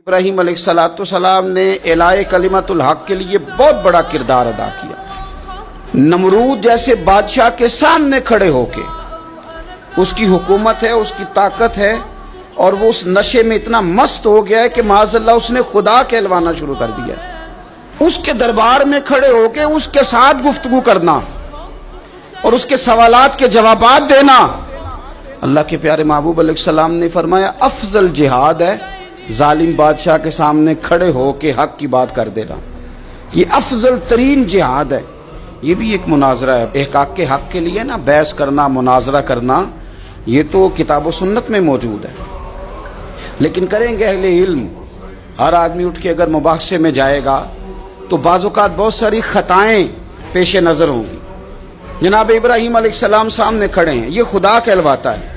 ابراہیم علیہ السلام نے اعلاء کلمۃ الحق کے لیے بہت بڑا کردار ادا کیا۔ نمرود جیسے بادشاہ کے سامنے کھڑے ہو کے، اس کی حکومت ہے، اس کی طاقت ہے، اور وہ اس نشے میں اتنا مست ہو گیا ہے کہ معاذ اللہ اس نے خدا کہلوانا شروع کر دیا ہے۔ اس کے دربار میں کھڑے ہو کے اس کے ساتھ گفتگو کرنا اور اس کے سوالات کے جوابات دینا، اللہ کے پیارے محبوب علیہ السلام نے فرمایا افضل جہاد ہے ظالم بادشاہ کے سامنے کھڑے ہو کے حق کی بات کر دینا۔ یہ افضل ترین جہاد ہے۔ یہ بھی ایک مناظرہ ہے، احقاق کے حق کے لیے نا بحث کرنا، مناظرہ کرنا، یہ تو کتاب و سنت میں موجود ہے، لیکن کریں گے اہل علم۔ ہر آدمی اٹھ کے اگر مباحثے میں جائے گا تو بعض اوقات بہت ساری خطائیں پیش نظر ہوں گی۔ جناب ابراہیم علیہ السلام سامنے کھڑے ہیں، یہ خدا کہلواتا ہے۔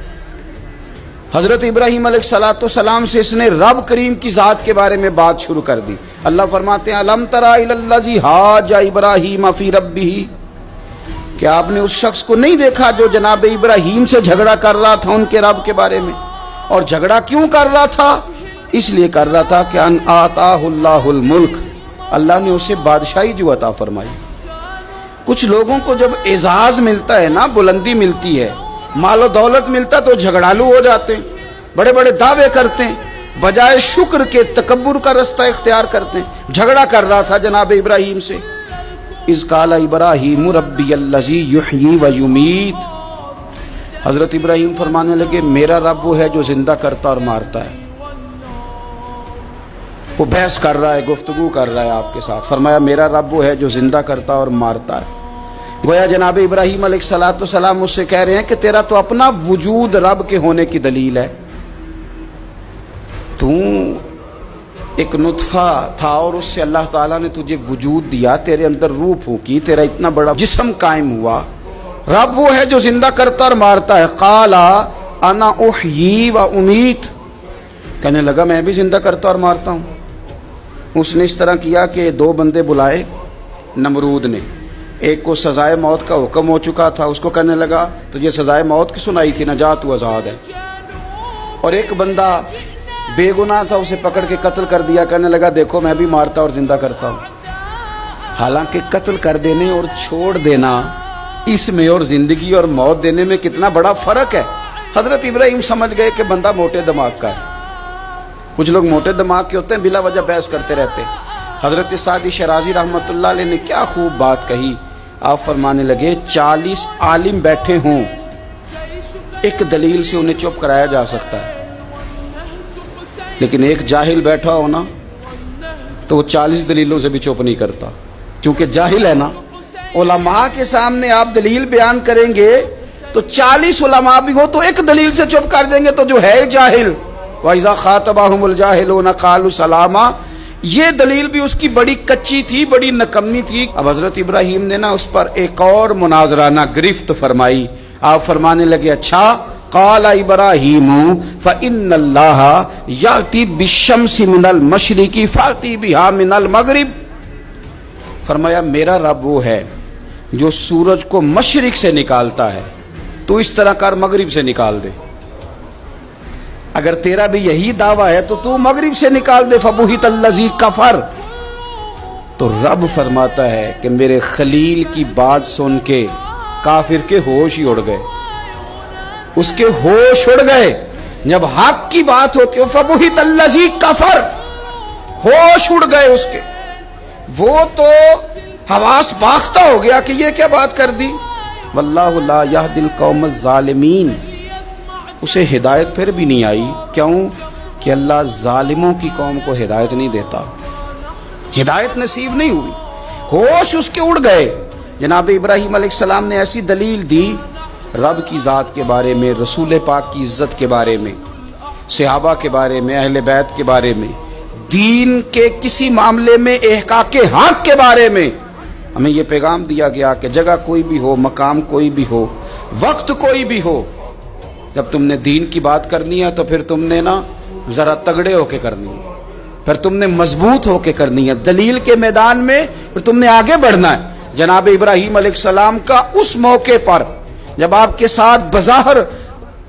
حضرت ابراہیم علیہ السلام سے اس نے رب کریم کی ذات کے بارے میں بات شروع کر دی۔ اللہ فرماتے ہیں الم تری الی الذی حاج ابراہیم فی ربہ، کیا آپ نے اس شخص کو نہیں دیکھا جو جناب ابراہیم سے جھگڑا کر رہا تھا ان کے رب کے بارے میں؟ اور جھگڑا کیوں کر رہا تھا؟ اس لیے کر رہا تھا کہ ان آتاہ اللہ الملک، اللہ نے اسے بادشاہی جو عطا فرمائی۔ کچھ لوگوں کو جب اعزاز ملتا ہے نا، بلندی ملتی ہے، مال و دولت ملتا تو جھگڑالو ہو جاتے ہیں، بڑے بڑے دعوے کرتے ہیں، بجائے شکر کے تکبر کا رستہ اختیار کرتے ہیں۔ جھگڑا کر رہا تھا جناب ابراہیم سے۔ اذ قال ابراہیم ربی الذی یحیی و یمیت، حضرت ابراہیم فرمانے لگے میرا رب وہ ہے جو زندہ کرتا اور مارتا ہے۔ وہ بحث کر رہا ہے، گفتگو کر رہا ہے آپ کے ساتھ، فرمایا میرا رب وہ ہے جو زندہ کرتا اور مارتا ہے۔ گویا جناب ابراہیم علیہ السلام اس سے کہہ رہے ہیں کہ تیرا تو اپنا وجود رب کے ہونے کی دلیل ہے، تو ایک نطفہ تھا اور اس سے اللہ تعالیٰ نے تجھے وجود دیا، تیرے اندر روح پھونکی، تیرا اتنا بڑا جسم قائم ہوا۔ رب وہ ہے جو زندہ کرتا اور مارتا ہے۔ قال انا احیی و امیت، کہنے لگا میں بھی زندہ کرتا اور مارتا ہوں۔ اس نے اس طرح کیا کہ دو بندے بلائے نمرود نے، ایک کو سزائے موت کا حکم ہو چکا تھا، اس کو کہنے لگا تجھے سزائے موت کی سنائی تھی، نجات تو آزاد ہے، اور ایک بندہ بے گناہ تھا، اسے پکڑ کے قتل کر دیا، کہنے لگا دیکھو میں بھی مارتا اور زندہ کرتا ہوں۔ حالانکہ قتل کر دینے اور چھوڑ دینا، اس میں اور زندگی اور موت دینے میں کتنا بڑا فرق ہے۔ حضرت ابراہیم سمجھ گئے کہ بندہ موٹے دماغ کا ہے۔ کچھ لوگ موٹے دماغ کے ہوتے ہیں، بلا وجہ بحث کرتے رہتے ہیں۔ حضرت سعدی شرازی رحمۃ اللہ علیہ نے کیا خوب بات کہی، آپ فرمانے لگے 40 عالم بیٹھے ہوں، ایک دلیل سے انہیں چپ کرایا جا سکتا ہے، لیکن ایک جاہل بیٹھا ہو نا تو وہ 40 دلیلوں سے بھی چپ نہیں کرتا، کیونکہ جاہل ہے نا۔ علماء کے سامنے آپ دلیل بیان کریں گے تو 40 علماء بھی ہو تو ایک دلیل سے چپ کر دیں گے تو جو ہے جاہل، وَإِذَا خَاطَبَهُمُ الْجَاهِلُونَ قَالُوا سَلَامًا، یہ دلیل بھی اس کی بڑی کچی تھی، بڑی نکمی تھی۔ اب حضرت ابراہیم نے نا اس پر ایک اور مناظرانہ گرفت فرمائی۔ آپ فرمانے لگے اچھا، قال ابراہیم فإن اللہ یأتی بالشمس من المشرق فأتی بها من المغرب، فرمایا میرا رب وہ ہے جو سورج کو مشرق سے نکالتا ہے، تو اس طرح کر مغرب سے نکال دے۔ اگر تیرا بھی یہی دعویٰ ہے تو مغرب سے نکال دے۔ فبہت الذی کفر، تو رب فرماتا ہے کہ میرے خلیل کی بات سن کے کافر کے ہوش ہی اڑ گئے، اس کے ہوش اڑ گئے۔ جب حق کی بات ہوتی ہے فبہت الذی کفر، ہوش اڑ گئے اس کے، وہ تو حواس باختہ ہو گیا کہ یہ کیا بات کر دی۔ واللہ لا یہدی القوم الظالمین، اسے ہدایت پھر بھی نہیں آئی، کیوں کہ اللہ ظالموں کی قوم کو ہدایت نہیں دیتا، ہدایت نصیب نہیں ہوئی، ہوش اس کے اڑ گئے۔ جناب ابراہیم علیہ السلام نے ایسی دلیل دی رب کی ذات کے بارے میں، رسول پاک کی عزت کے بارے میں، صحابہ کے بارے میں، اہل بیت کے بارے میں، دین کے کسی معاملے میں احقاق حق کے بارے میں۔ ہمیں یہ پیغام دیا گیا کہ جگہ کوئی بھی ہو، مقام کوئی بھی ہو، وقت کوئی بھی ہو، جب تم نے دین کی بات کرنی ہے تو پھر تم نے نا ذرا تگڑے ہو کے کرنی ہے، پھر تم نے مضبوط ہو کے کرنی ہے، دلیل کے میدان میں پھر تم نے آگے بڑھنا ہے۔ جناب ابراہیم علیہ السلام کا اس موقع پر جب آپ کے ساتھ بظاہر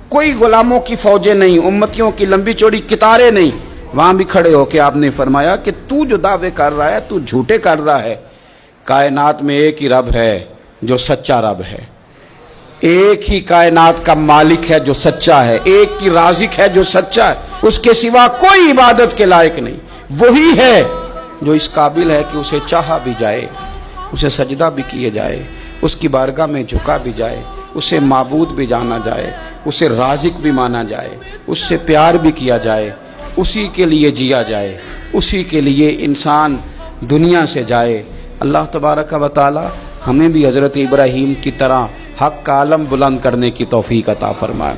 کوئی غلاموں کی فوجیں نہیں، امتیوں کی لمبی چوڑی قطاریں نہیں، وہاں بھی کھڑے ہو کے آپ نے فرمایا کہ تو جو دعوے کر رہا ہے تو جھوٹے کر رہا ہے، کائنات میں ایک ہی رب ہے جو سچا رب ہے، ایک ہی کائنات کا مالک ہے جو سچا ہے، ایک ہی رازق ہے جو سچا ہے، اس کے سوا کوئی عبادت کے لائق نہیں، وہی ہے جو اس قابل ہے کہ اسے چاہا بھی جائے، اسے سجدہ بھی کیے جائے، اس کی بارگاہ میں جھکا بھی جائے، اسے معبود بھی جانا جائے، اسے رازق بھی مانا جائے، اس سے پیار بھی کیا جائے، اسی کے لیے جیا جائے، اسی کے لیے انسان دنیا سے جائے۔ اللہ تبارک و تعالی ہمیں بھی حضرت ابراہیم کی طرح حق کا علم بلند کرنے کی توفیق عطا فرمائے۔